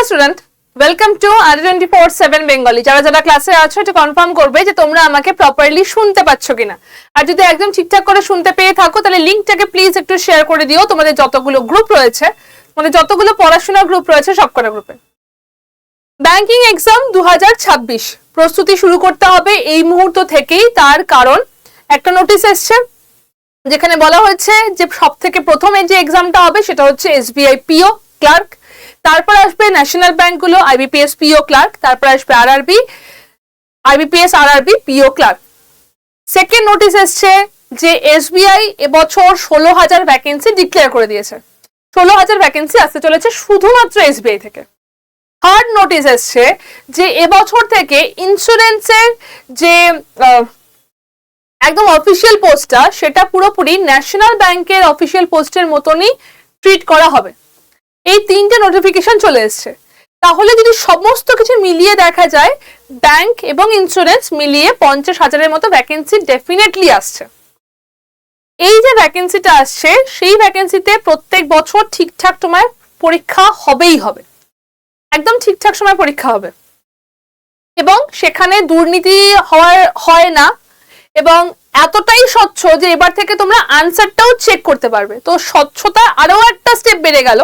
নমস্কার student, welcome to R24/7 Bengali. যারা যারা ক্লাসে আছো এটা কনফার্ম করবে যে তোমরা আমাকে প্রপারলি শুনতে পাচ্ছ কিনা। আর যদি একদম ঠিকঠাক করে শুনতে পেয়ে থাকো তাহলে লিংকটাকে প্লিজ একটু শেয়ার করে দিও তোমাদের যতগুলো গ্রুপ রয়েছে, মানে যতগুলো পড়াশোনার গ্রুপ রয়েছে সবকটা গ্রুপে। ব্যাংকিং এক্সাম 2026 প্রস্তুতি শুরু করতে হবে এই মুহূর্ত থেকেই। তার কারণ একটা নোটিশ এসছে যেখানে বলা হয়েছে যে সব থেকে প্রথমে যে এক্সামটা হবে সেটা হচ্ছে SBI PO ক্লার্ক, তারপর আসবে ন্যাশনাল ব্যাংকগুলো IBPS PO ক্লার্ক, তারপর আসবে RRB IBPS RRB PO clerk. Second notice এসছে যে SBI এবছর 16,000 ভ্যাকেন্সি ডিক্লেয়ার করে দিয়েছে। 16,000 ভ্যাকেন্সি আসতে চলেছে শুধুমাত্র SBI থেকে। থার্ড নোটিশ এসছে যে এবছর থেকে ইন্স্যুরেন্সের যে একদম অফিসিয়াল পোস্টটা সেটা পুরোপুরি ন্যাশনাল ব্যাংকের অফিসিয়াল পোস্টের মতনই ট্রিট করা হবে। এই তিনটে নোটিফিকেশন চলে এসছে। তাহলে যদি সমস্ত কিছু মিলিয়ে দেখা যায় ব্যাংক এবং ইন্স্যুরেন্স মিলিয়ে 50,000-এর মতো ভ্যাকেন্সি ডেফিনেটলি আসছে। এই যে ভ্যাকেন্সিটা আসছে সেই ভ্যাকেন্সিতে প্রত্যেক বছর ঠিকঠাক তোমার পরীক্ষা হবেই হবে, একদম ঠিকঠাক সময় পরীক্ষা হবে এবং সেখানে দুর্নীতি হয় না এবং এতটাই স্বচ্ছ যে এবার থেকে তোমরা আনসারটাও চেক করতে পারবে। তো স্বচ্ছতা আরো একটা স্টেপ বেড়ে গেল,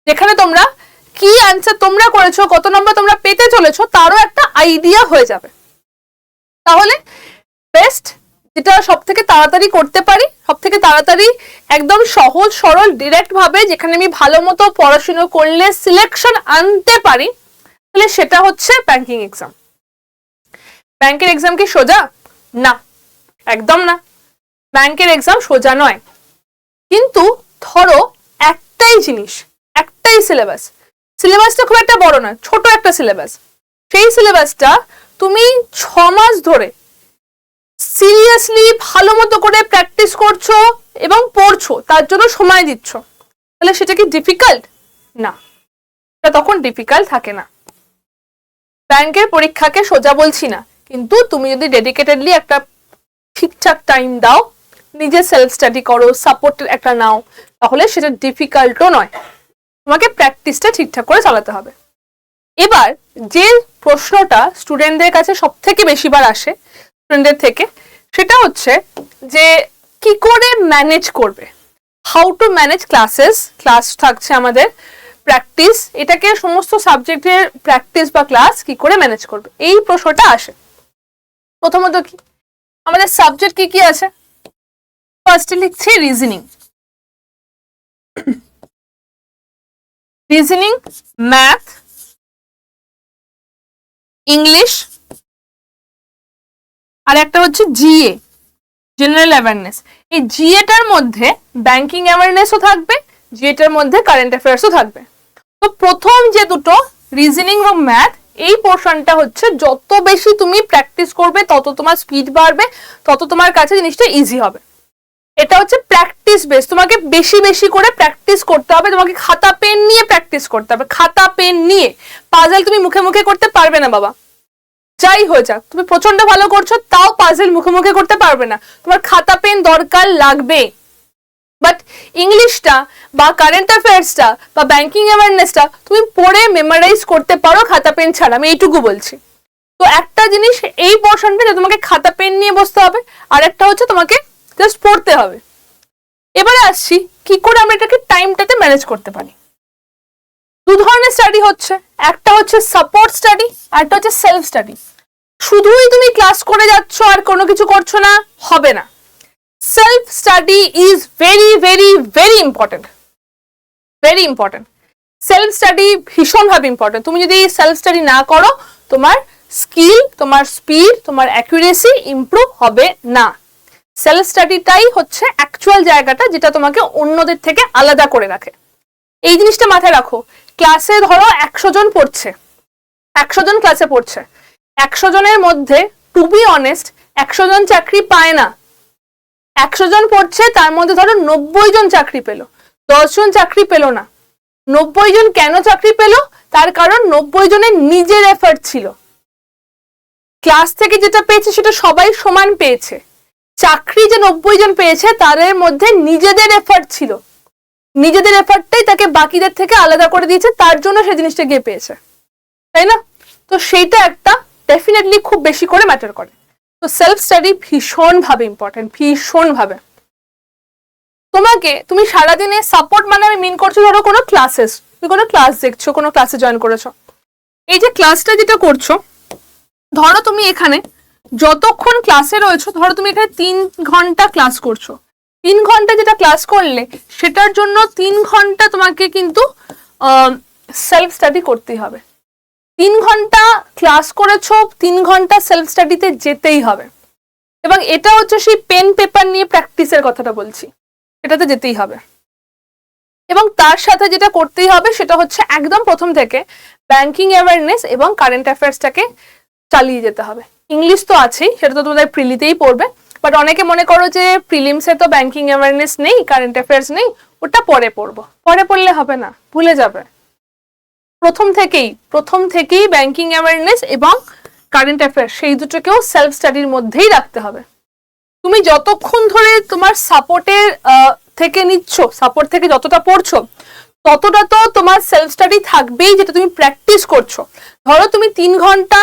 যেখানে তোমরা কি আনসার তোমরা করেছো, কত নম্বর তোমরা পেতে চলেছো তারও একটা আইডিয়া হয়ে যাবে। তাহলে বেস্ট যেটা সব থেকে তাড়াতাড়ি করতে পারি, সব থেকে তাড়াতাড়ি একদম সহজ সরল ডিরেক্ট ভাবে যেখানে আমি ভালো মতো পড়াশোনা করলে সিলেকশন আনতে পারি, তাহলে সেটা হচ্ছে ব্যাংকিং এক্সাম। ব্যাংকের এক্সাম কি সোজা? না, একদম না। ব্যাংকের এক্সাম সোজা নয়, কিন্তু ধরো একটাই জিনিস, একটাই সিলেবাসটা খুব একটা বড় না, ছোট একটা সিলেবাস। সেই সিলেবাসটা তুমি 6 মাস ধরে সিরিয়াসলি ভালো মতো করে প্র্যাকটিস করছো এবং পড়ছো, তার জন্য সময় দিচ্ছ, তাহলে সেটা কি ডিফিকাল্ট? না, এটা তখন ডিফিকাল্ট থাকে না। ব্যাংকের পরীক্ষাকে সোজা বলছি না, কিন্তু তুমি যদি ডেডিকেটেডলি একটা ঠিকঠাক টাইম দাও, নিজে সেলফ স্টাডি করো, সাপোর্ট একটা নাও, তাহলে সেটা ডিফিকাল্টও নয়। তোমাকে প্র্যাকটিসটা ঠিকঠাক করে চালাতে হবে। এবার যে প্রশ্নটা স্টুডেন্টদের কাছে সব থেকে বেশিবার আসে স্টুডেন্টদের থেকে, সেটা হচ্ছে যে কি করে ম্যানেজ করবে, how to manage classes. Class থাকছে আমাদের, প্র্যাকটিস, এটাকে সমস্ত সাবজেক্টের প্র্যাকটিস বা ক্লাস কি করে ম্যানেজ করবে, এই প্রশ্নটা আসে। প্রথমত কি আমাদের সাবজেক্ট কি কি আছে? ফার্স্টে লিখছি রিজনিং, ম্যাথ, ইংলিশ, আর একটা হচ্ছে জিএ, জেনারেল অ্যাওয়ারনেস। এই জিএটার মধ্যে ব্যাংকিং অ্যাওয়ারনেসও থাকবে, জিএটার মধ্যে কারেন্ট অ্যাফেয়ার্সও থাকবে। তো প্রথম যে দুটো রিজনিং এবং ম্যাথ, এই পোর্শনটা হচ্ছে যত বেশি তুমি প্র্যাকটিস করবে তত তোমার স্পিড বাড়বে, তত তোমার কাছে জিনিসটা ইজি হবে। এটা হচ্ছে প্র্যাকটিস বেস, তোমাকে বেশি বেশি করে প্র্যাকটিস করতে হবে, তোমাকে খাতা পেন নিয়ে প্র্যাকটিস করতে হবে। খাতা পেন নিয়ে পাজল তুমি মুখে মুখে করতে পারবে না বাবা, যাই হয়ে যাক, তুমি প্রচন্ড ভালো করছো তাও পাজল মুখে মুখে করতে পারবে না, তোমার খাতা পেন দরকার লাগবে। বাট ইংলিশটা বা কারেন্ট অ্যাফেয়ার্সটা বা ব্যাংকিং অ্যাওয়ারনেসটা তুমি পড়ে মেমোরাইজ করতে পারো খাতা পেন ছাড়া, আমি এইটুকু বলছি। তো একটা জিনিস এই পোর্শনটা যে তোমাকে খাতা পেন নিয়ে বসতে হবে, আর একটা হচ্ছে তোমাকে জাস্ট পড়তে হবে। এবারে আসছি কি করে আমরা এটাকে টাইমটাতে ম্যানেজ করতে পারি। দু ধরনের স্টাডি হচ্ছে, একটা হচ্ছে সাপোর্ট স্টাডি আর একটা হচ্ছে সেলফ স্টাডি। শুধুই তুমি ক্লাস করে যাচ্ছ আর কোনো কিছু করছো না, হবে না। Self study is very very very important, very important. Self study ভীষণভাবে ইম্পর্টেন্ট। তুমি যদি সেলফ স্টাডি না করো, তোমার স্কিল, তোমার স্পিড, তোমার অ্যাকুরেসি ইমপ্রুভ হবে না। সেলফ স্টাডিটাই হচ্ছে অ্যাকচুয়াল জায়গাটা যেটা তোমাকে অন্যদের থেকে আলাদা করে রাখে। এই জিনিসটা মাথায় রাখো। ক্লাসে ধরো 100 জন পড়ছে, 100 জন ক্লাসে পড়ছে, 100 জনের মধ্যে টু বি অনেস্ট 100 জন চাকরি পায় না। 100 জন পড়ছে, তার মধ্যে ধরো 90 জন চাকরি পেলো, 10 জন চাকরি পেলো না। 90 জন কেন চাকরি পেলো? তার কারণ 90 জনের নিজের এফর্ট ছিল। ক্লাস থেকে যেটা পেয়েছে সেটা সবাই সমান পেয়েছে। চাকরি যে 90 জন পেয়েছে তাদের মধ্যে নিজেদের এফর্ট ছিল। নিজেদের এফার্টটাই তাকে বাকিদের থেকে আলাদা করে দিয়েছে, তার জন্য সে জিনিসটা গিয়ে পেয়েছে, তাই না? তো সেইটা একটা ডেফিনেটলি খুব বেশি করে ম্যাটার করে। তো সেলফ স্টাডি ভীষণভাবে ইম্পর্টেন্ট, ভীষণভাবে। তুমি সারাদিনে সাপোর্ট মানে আমি মিন করছি ধরো কোনো ক্লাসেস, তুমি কোনো ক্লাস দেখছো, কোনো ক্লাসে জয়েন করেছো, এই যে ক্লাসটা যেটা করছো, ধরো তুমি এখানে যতক্ষণ ক্লাসে রয়েছো, ধরো তুমি এখানে 3 ঘন্টা ক্লাস করছো, 3 ঘন্টা যেটা ক্লাস করলে সেটার জন্য 3 ঘন্টা তোমাকে কিন্তু সেলফ স্টাডি করতেই হবে। 3 ঘন্টা ক্লাস করেছো, 3 ঘন্টা সেলফ স্টাডিতে যেতেই হবে। এবং এটা হচ্ছে সেই পেন পেপার নিয়ে প্র্যাকটিসের কথাটা বলছি, এটাতে যেতেই হবে। এবং তার সাথে যেটা করতেই হবে সেটা হচ্ছে একদম প্রথম থেকে ব্যাংকিং অ্যাওয়ারনেস এবং কারেন্ট অ্যাফেয়ার্সটাকে চালিয়ে যেতে হবে। ইংলিশ তো আছেই, সেটা তো তোমাদের প্রিলিতেই পড়বে, বাট অনেকে মনে করো যে প্রিলিমসে তো ব্যাংকিং অ্যাওয়ারনেস নেই, কারেন্ট অ্যাফেয়ার্স নেই, ওটা পরে পড়বো। পরে পড়লে হবে না, ভুলে যাবে। প্রথম থেকেই ব্যাংকিং অ্যাওয়ারনেস এবং কারেন্ট অ্যাফেয়ার্স সেই দুটোকেও সেলফ স্টাডির মধ্যেই রাখতে হবে। তুমি যতক্ষণ ধরে তোমার সাপোর্টের থেকে নিচ্ছ, সাপোর্ট থেকে যতটা পড়ছো, ততটা তো তোমার সেলফ স্টাডি থাকবেই, যেটা তুমি প্র্যাকটিস করছো। ধরো তুমি 3 ঘন্টা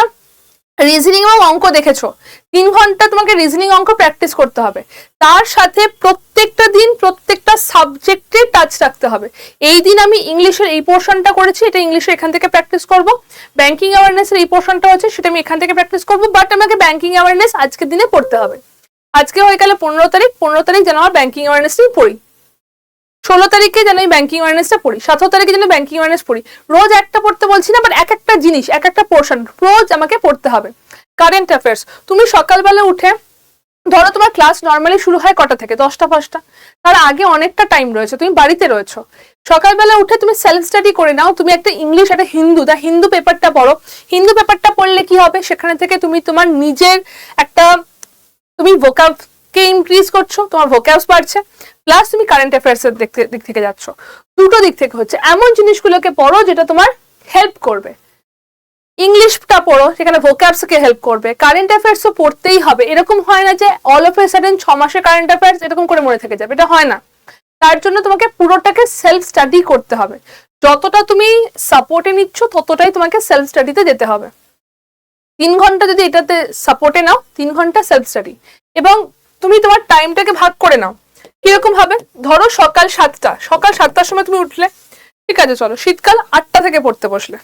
রিজনিং এবং অঙ্ক দেখেছো, 3 ঘন্টা তোমাকে রিজনিং অঙ্ক প্র্যাকটিস করতে হবে। তার সাথে প্রত্যেকটা দিন প্রত্যেকটা সাবজেক্টে টাচ রাখতে হবে। এই দিন আমি ইংলিশের এই পোর্শনটা করেছি, এটা ইংলিশে এখান থেকে প্র্যাকটিস করব। ব্যাংকিং অ্যাওয়ারনেসের এই পোর্শনটা হচ্ছে, সেটা আমি এখান থেকে প্র্যাকটিস করব। বাট আমাকে ব্যাংকিং অ্যাওয়ারনেস আজকের দিনে পড়তে হবে। আজকে হয়ে গেল 15 তারিখ, 15 তারিখ যেন আমার ব্যাংকিং অ্যাওয়ারনেসটাই পড়ি, 16 তারিখে যেন আমি ব্যাংকিং অ্যাওয়ারনেসটা পড়ি, 17 তারিখে যেন ব্যাংকিং অ্যাওয়ারনেস পড়ি। রোজ একটা পড়তে বলছি না, বাট এক একটা জিনিস, এক একটা পোর্শন রোজ আমাকে পড়তে হবে। কারেন্ট অ্যাফেয়ার্স, তুমি সকালবেলা উঠে, ধরো তোমার ক্লাস নর্মালি শুরু হয় কটা থেকে, 10টা 5টা, তার আগে অনেকটা টাইম রয়েছে, তুমি বাড়িতে রয়েছো। সকালবেলা উঠে তুমি সেলফ স্টাডি করে নাও। তুমি একটা ইংলিশ, একটা হিন্দু পেপারটা পড়ো। হিন্দু পেপারটা পড়লে কি হবে, সেখানে থেকে তুমি তোমার নিজের একটা, তুমি ভোকাবকে ইনক্রিজ করছো, তোমার ভোকাবস বাড়ছে, প্লাস তুমি কারেন্ট অ্যাফেয়ার্স এর দিক থেকে যাচ্ছ। দুটো দিক থেকে হচ্ছে। এমন জিনিসগুলোকে পড়ো যেটা তোমার হেল্প করবে। ইংলিশটা পড়ো, সেখানে ভোকাবসকে হেল্প করবে। কারেন্ট অ্যাফেয়ার্সও পড়তেই হবে। এরকম হয় না যে অল অফ এ সাডেন 6 মাসে কারেন্ট অ্যাফেয়ার্স এরকম করে মনে থেকে যাবে, এটা হয় না। তার জন্য তোমাকে পুরোটাকে সেলফ স্টাডি করতে হবে। যতটা তুমি সাপোর্টে নিচ্ছ, ততটাই তোমাকে সেলফ স্টাডিতে যেতে হবে। 3 ঘন্টা যদি এটাতে সাপোর্টে নাও, 3 ঘন্টা সেলফ স্টাডি। এবং তুমি তোমার টাইমটাকে ভাগ করে নাও। কিরকম ভাবে, ধরো সকাল 7টার সময় তুমি উঠলে, ঠিক আছে, চলো শীতকাল 8টা থেকে পড়তে বসলে,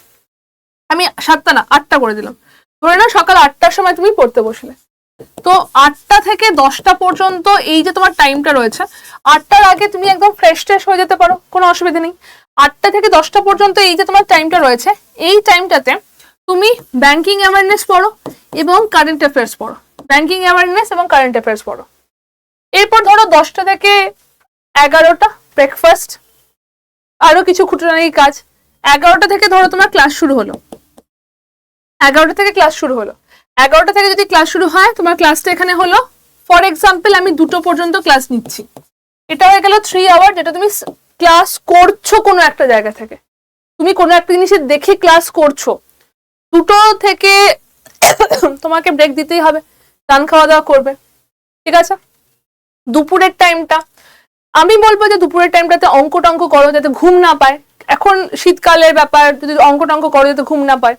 আমি 7টা না 8টা করে দিলাম, ধরে না সকাল 8টার সময় তুমি পড়তে বসলে, তো 8টা থেকে 10টা পর্যন্ত এই যে তোমার টাইমটা রয়েছে, 8টার আগে তুমি একদম ফ্রেশ হয়ে যেতে পারো, কোনো অসুবিধা নেই। 8টা থেকে 10টা পর্যন্ত এই যে তোমার টাইমটা রয়েছে, এই টাইমটাতে তুমি ব্যাংকিং অ্যাওয়ারনেস পড়ো এবং কারেন্ট অ্যাফেয়ার্স পড়ো, ব্যাংকিং অ্যাওয়ারনেস এবং কারেন্ট অ্যাফেয়ার্স পড়ো। এরপর ধরো 10টা থেকে 11টা ব্রেকফাস্ট, আরো কিছু খুঁটিনাটি কাজ। 11টা থেকে ধরো তোমার ক্লাস শুরু হলো, 11টা থেকে ক্লাস শুরু হলো। 11টা থেকে যদি ক্লাস শুরু হয়, তোমার ক্লাসটা এখানে হলো, ফর এক্সাম্পল আমি 2টো পর্যন্ত ক্লাস নিচ্ছি, এটা হয়ে গেল 3 আওয়ার, যেটা তুমি ক্লাস করছো কোনো একটা জায়গা থেকে, তুমি কোনো একটা জিনিসের দেখে ক্লাস করছো। 2টো থেকে তোমাকে ব্রেক দিতেই হবে, চান খাওয়া দাওয়া করবে, ঠিক আছে। দুপুরের টাইমটা, আমি বলবো যে দুপুরের টাইমটাতে অঙ্ক টঙ্ক করো, যাতে ঘুম না পায়। এখন শীতকালের ব্যাপার, যদি অঙ্ক টঙ্ক করো যাতে ঘুম না পায়,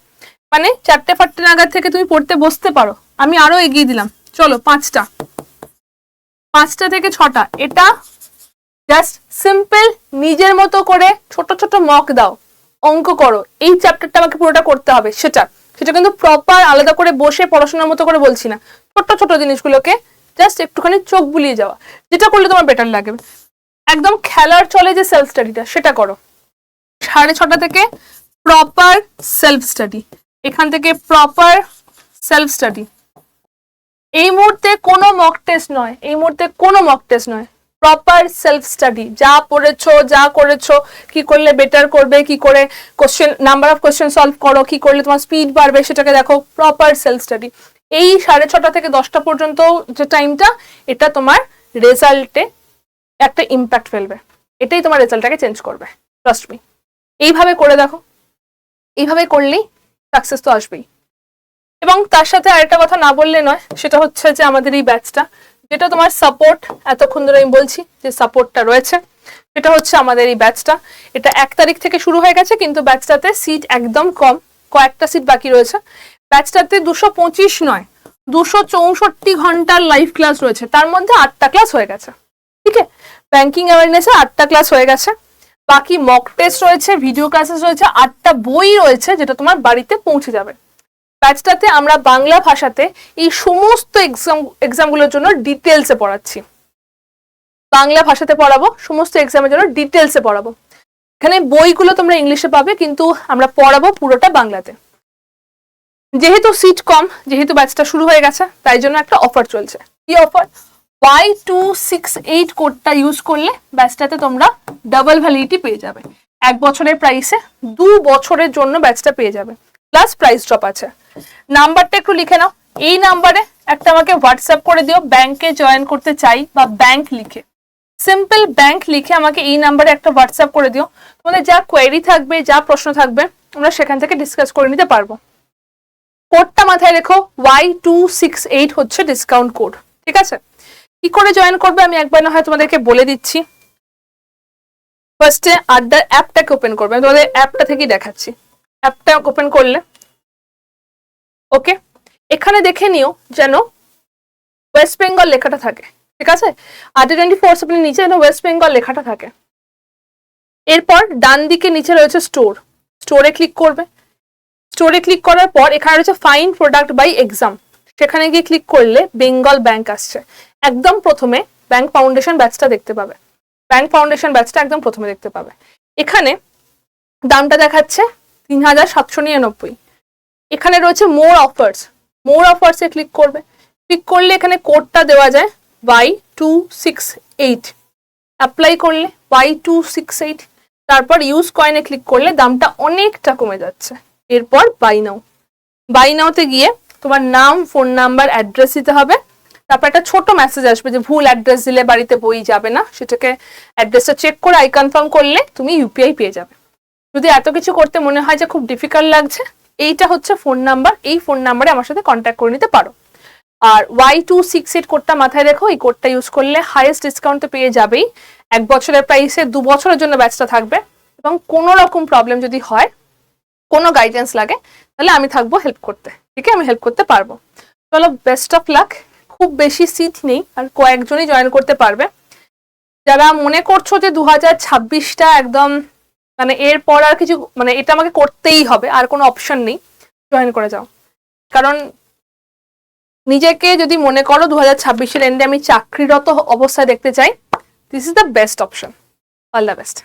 মানে 4টে-5টে নাগাদ থেকে তুমি পড়তে বসতে পারো। আমি আরো এগিয়ে দিলাম, চলো 5টা থেকে 6টা, এটা জাস্ট সিম্পল নিজের মতো করে ছোট ছোট মক দাও, অঙ্ক করো। এই চ্যাপ্টারটা আমাকে পুরোটা করতে হবে, সেটা কিন্তু প্রপার আলাদা করে বসে পড়াশোনার মতো করে বলছি না, ছোট ছোট জিনিসগুলোকে জাস্ট একটুখানি চোখ বুলিয়ে যাওয়া, যেটা করলে তোমার বেটার লাগবে। একদম খেলার চলে যে সেলফ স্টাডিটা, সেটা করো। 6:30 থেকে প্রপার সেলফ স্টাডি, এখান থেকে প্রপার সেলফ স্টাডি। এই মুহূর্তে কোনো মক টেস্ট নয়, এই মুহূর্তে কোনো মক টেস্ট নয়, প্রপার সেলফ স্টাডি। যা পড়েছো, যা করেছো, কি করলে বেটার করবে, কি করে question, number of question solve করো, কি করলে তোমার স্পিড বাড়বে, সেটাকে দেখো। Proper self study. এই 6:30 থেকে 10টা পর্যন্ত যে টাইমটা, এটা তোমার রেজাল্টে একটা ইম্প্যাক্ট ফেলবে, এটাই তোমার রেজাল্টটাকে চেঞ্জ করবে, ট্রাস্ট মি। এইভাবে করে দেখো, এইভাবে করলেই সাকসেস তো আসবেই। এবং তার সাথে আরেকটা কথা না বললে নয়, সেটা হচ্ছে যে আমাদের এই ব্যাচটা, যেটা তোমার সাপোর্ট, এতক্ষণ ধরে আমি বলছি যে সাপোর্টটা রয়েছে, এটা হচ্ছে আমাদের এই ব্যাচটা। এটা 1 তারিখ থেকে শুরু হয়ে গেছে, কিন্তু ব্যাচটাতে সিট একদম কম, কয়েকটা সিট বাকি রয়েছে। ব্যাচটাতে 225 নয় 264 ঘন্টার লাইভ ক্লাস রয়েছে, তার মধ্যে 8টা ক্লাস হয়ে গেছে। ঠিক আছে, ব্যাংকিং অ্যাওয়ারনেসে 8টা ক্লাস হয়ে গেছে, বাকি মক টেস্ট রয়েছে, ভিডিও ক্লাসেস রয়েছে, 8টা বই রয়েছে যেটা তোমার বাড়িতে পৌঁছে যাবে। ব্যাচটাতে আমরা বাংলা ভাষাতে এই সমস্ত এক্সামগুলোর জন্য ডিটেলসে পড়াচ্ছি। বাংলা ভাষাতে পড়াবো, সমস্ত এক্সামের জন্য ডিটেলসে পড়াবো। এখানে বইগুলো তোমরা ইংলিশে পাবে, কিন্তু আমরা পড়াবো পুরোটা বাংলাতে। যেহেতু সিট কম, যেহেতু ব্যাচটা শুরু হয়ে গেছে, তাই জন্য একটা অফার চলছে। কি অফার? Y268 কোডটা ইউজ করলে ব্যাচটাতে তোমরা ডাবল ভ্যালিডিটি পেয়ে যাবে। 1 বছরের প্রাইসে 2 বছরের জন্য ব্যাচটা পেয়ে যাবে, প্লাস প্রাইস ড্রপ আছে। নাম্বারটা একটু লিখে নাও, এই নাম্বারে একটা আমাকে হোয়াটসঅ্যাপ করে দিও, ব্যাংকে জয়েন করতে চাই বা ব্যাংক লিখে, সিম্পল ব্যাংক লিখে আমাকে এই নাম্বারে একটা হোয়াটসঅ্যাপ করে দিও। তোমাদের যা কোয়েরি থাকবে, যা প্রশ্ন থাকবে, আমরা সেখান থেকে ডিসকাস করে নিতে পারবো। কোডটা মাথায় রেখো, Y268 হচ্ছে ডিসকাউন্ট কোড। ঠিক আছে, কি করে জয়েন করবে আমি একবার না হয় তোমাদেরকে বলে দিচ্ছি। ফার্স্টে আড্ডার অ্যাপটাকে ওপেন করবে, আমি তোমাদের অ্যাপটা থেকেই দেখাচ্ছি। অ্যাপটা ওপেন করলে ওকে, এখানে দেখে নিও যেন ওয়েস্ট বেঙ্গল লেখাটা থাকে। ঠিক আছে, আড্ডা24/7 নিচে যেন ওয়েস্ট বেঙ্গল লেখাটা থাকে। এরপর ডান দিকে নিচে রয়েছে স্টোর, স্টোরে ক্লিক করবে। স্টোরে ক্লিক করার পর এখানে রয়েছে ফাইন্ড প্রোডাক্ট বাই এক্সাম, সেখানে গিয়ে ক্লিক করলে বেঙ্গল ব্যাংক আসছে। একদম প্রথমে ব্যাংক ফাউন্ডেশন ব্যাচটা দেখতে পাবে, ব্যাংক ফাউন্ডেশন ব্যাচটা একদম প্রথমে দেখতে পাবে। এখানে দামটা দেখাচ্ছে 3799। এখানে রয়েছে মোর অফার্স, মোর অফার্সে ক্লিক করবে। ক্লিক করলে এখানে কোডটা দেওয়া যায় Y268, অ্যাপ্লাই করলে Y268, তারপর ইউজ কয়েনে ক্লিক করলে দামটা অনেকটা কমে যাচ্ছে। এরপর বাই নাও, বাই নাওতে গিয়ে তোমার নাম, ফোন নাম্বার, অ্যাড্রেস দিতে হবে। তারপর একটা ছোট মেসেজ আসবে যে ভুল অ্যাড্রেস দিলে বাড়িতে বই যাবে না, সেটাকে অ্যাড্রেসটা চেক করে আই কনফার্ম করলে তুমি ইউপিআই পেয়ে যাবে। যদি এত কিছু করতে মনে হয় যে খুব ডিফিকাল্ট লাগছে, এইটা হচ্ছে ফোন নাম্বার, এই ফোন নাম্বারে আমার সাথে কন্ট্যাক্ট করে নিতে পারো। আর Y268 কোডটা মাথায় রেখো, এই কোডটা ইউজ করলে হাইয়েস্ট ডিসকাউন্ট তো পেয়ে যাবেই। 1 বছরের প্রাইসে 2 বছরের জন্য ব্যাচটা থাকবে, এবং কোনো রকম প্রবলেম যদি হয়, কোনো গাইডেন্স লাগে, তাহলে আমি থাকবো হেল্প করতে। ঠিক আছে, আমি হেল্প করতে পারবো। চলো, বেস্ট অফ লাক। খুব বেশি সিট নেই, আর কয়েকজনই জয়েন করতে পারবে। যারা মনে করছো যে 2026টা একদম মানে এরপর আর কিছু মানে এটা আমাকে করতেই হবে, আর কোনো অপশন নেই, জয়েন করে যাও। কারণ নিজেকে যদি মনে করো 2026-এর এন্ডে আমি চাকরিরত অবস্থায় দেখতে চাই, this is the best option. All the best.